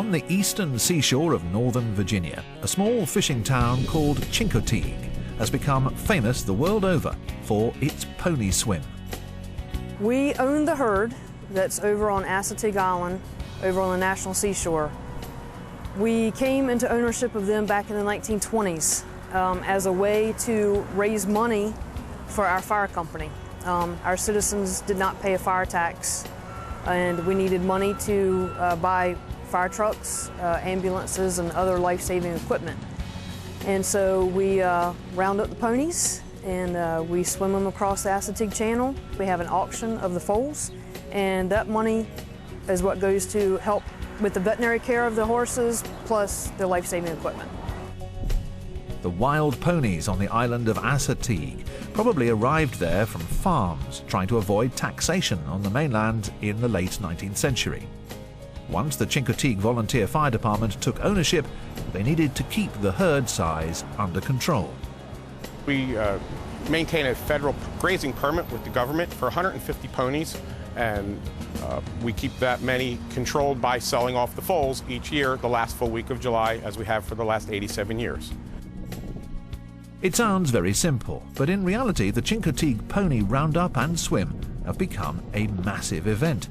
On the eastern seashore of northern Virginia, a small fishing town called Chincoteague has become famous the world over for its pony swim. We own the herd that's over on Chincoteague Island, over on the national seashore. We came into ownership of them back in the 1920s as a way to raise money for our fire company. Our citizens did not pay a fire tax, and we needed money to buy fire trucks, ambulances, and other life-saving equipment. And so we round up the ponies and we swim them across the Chincoteague Channel. We have an auction of the foals, and that money is what goes to help with the veterinary care of the horses, plus the life-saving equipment. The wild ponies on the island of Chincoteague probably arrived there from farms trying to avoid taxation on the mainland in the late 19th century. Once the Chincoteague Volunteer Fire Department took ownership, they needed to keep the herd size under control. We maintain a federal grazing permit with the government for 150 ponies, and we keep that many controlled by selling off the foals each year, the last full week of July, as we have for the last 87 years. It sounds very simple, but in reality the Chincoteague Pony Roundup and Swim have become a massive event.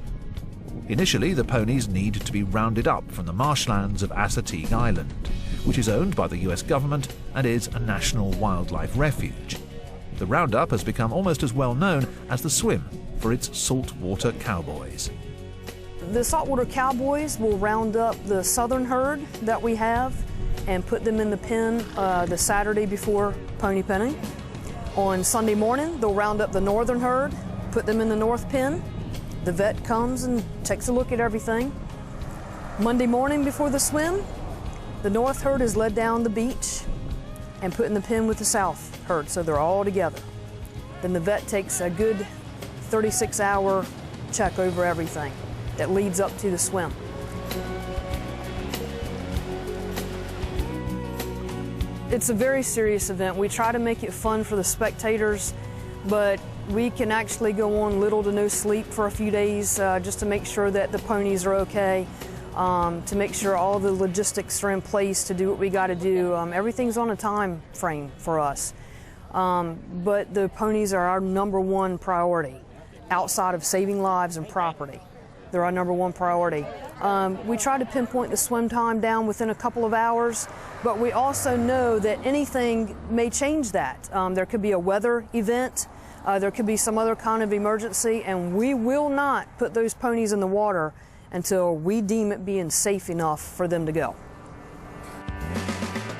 Initially, the ponies need to be rounded up from the marshlands of Chincoteague Island, which is owned by the US government and is a national wildlife refuge. The roundup has become almost as well known as the swim for its saltwater cowboys. The saltwater cowboys will round up the southern herd that we have and put them in the pen the Saturday before pony penning. On Sunday morning, they'll round up the northern herd, put them in the north pen. The vet comes and takes a look at everything. Monday morning before the swim, the north herd is led down the beach and put in the pen with the south herd, so they're all together. Then the vet takes a good 36-hour check over everything that leads up to the swim. It's a very serious event. We try to make it fun for the spectators, but we can actually go on little to no sleep for a few days just to make sure that the ponies are okay, to make sure all the logistics are in place to do what we got to do. Everything's on a time frame for us. But the ponies are our #1 priority outside of saving lives and property. They're our #1 priority. We try to pinpoint the swim time down within a couple of hours, but we also know that anything may change that. There could be a weather event, there could be some other kind of emergency, and we will not put those ponies in the water until we deem it being safe enough for them to go.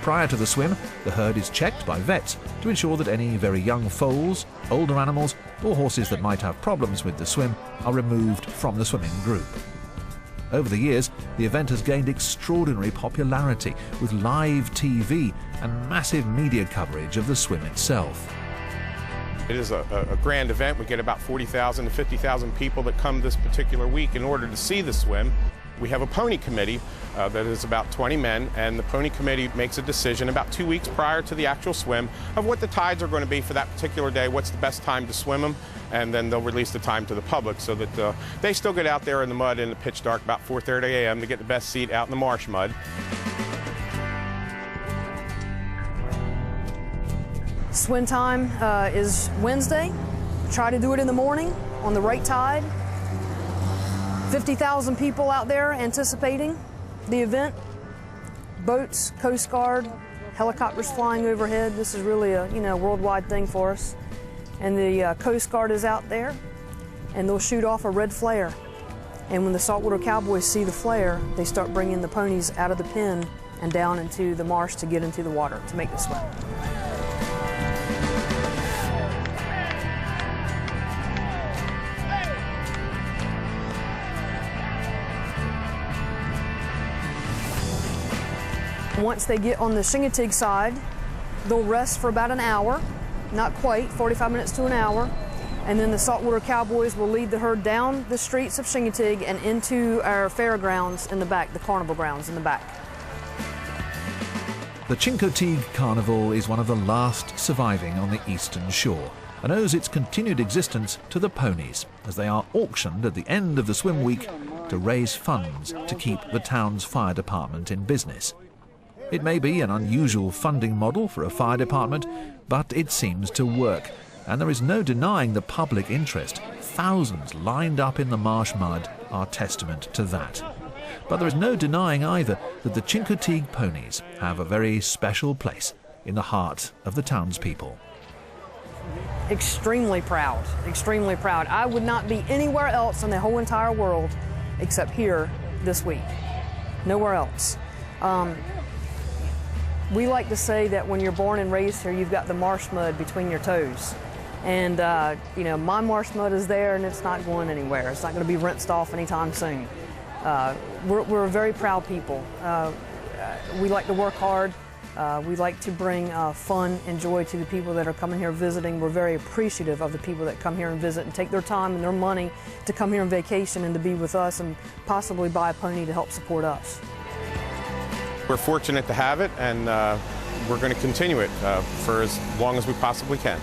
Prior to the swim, the herd is checked by vets to ensure that any very young foals, older animals, or horses that might have problems with the swim are removed from the swimming group. Over the years, the event has gained extraordinary popularity with live TV and massive media coverage of the swim itself. It is a grand event. We get about 40,000 to 50,000 people that come this particular week in order to see the swim. We have a pony committee that is about 20 men, and the pony committee makes a decision about 2 weeks prior to the actual swim of what the tides are going to be for that particular day, what's the best time to swim them, and then they'll release the time to the public so that they still get out there in the mud in the pitch dark about 4:30 a.m. to get the best seat out in the marsh mud. Swim time is Wednesday. Try to do it in the morning on the right tide. 50,000 people out there anticipating the event. Boats, Coast Guard, helicopters flying overhead. This is really a worldwide thing for us. And the Coast Guard is out there, and they'll shoot off a red flare. And when the saltwater cowboys see the flare, they start bringing the ponies out of the pen and down into the marsh to get into the water to make the swim. Once they get on the Chincoteague side, they'll rest for about an hour, not quite, 45 minutes to an hour, and then the saltwater cowboys will lead the herd down the streets of Chincoteague and into our fairgrounds in the back, the carnival grounds in the back. The Chincoteague Carnival is one of the last surviving on the eastern shore and owes its continued existence to the ponies, as they are auctioned at the end of the swim week to raise funds to keep the town's fire department in business. It may be an unusual funding model for a fire department, but it seems to work, and there is no denying the public interest. Thousands lined up in the marsh mud are testament to that. But there is no denying either that the Chincoteague ponies have a very special place in the heart of the townspeople. Extremely proud, extremely proud. I would not be anywhere else in the whole entire world except here this week. Nowhere else. We like to say that when you're born and raised here, you've got the marsh mud between your toes. And, you know, my marsh mud is there and it's not going anywhere. It's not going to be rinsed off anytime soon. We're a very proud people. We like to work hard. We like to bring fun and joy to the people that are coming here visiting. We're very appreciative of the people that come here and visit and take their time and their money to come here on vacation and to be with us and possibly buy a pony to help support us. We're fortunate to have it, and we're going to continue it for as long as we possibly can.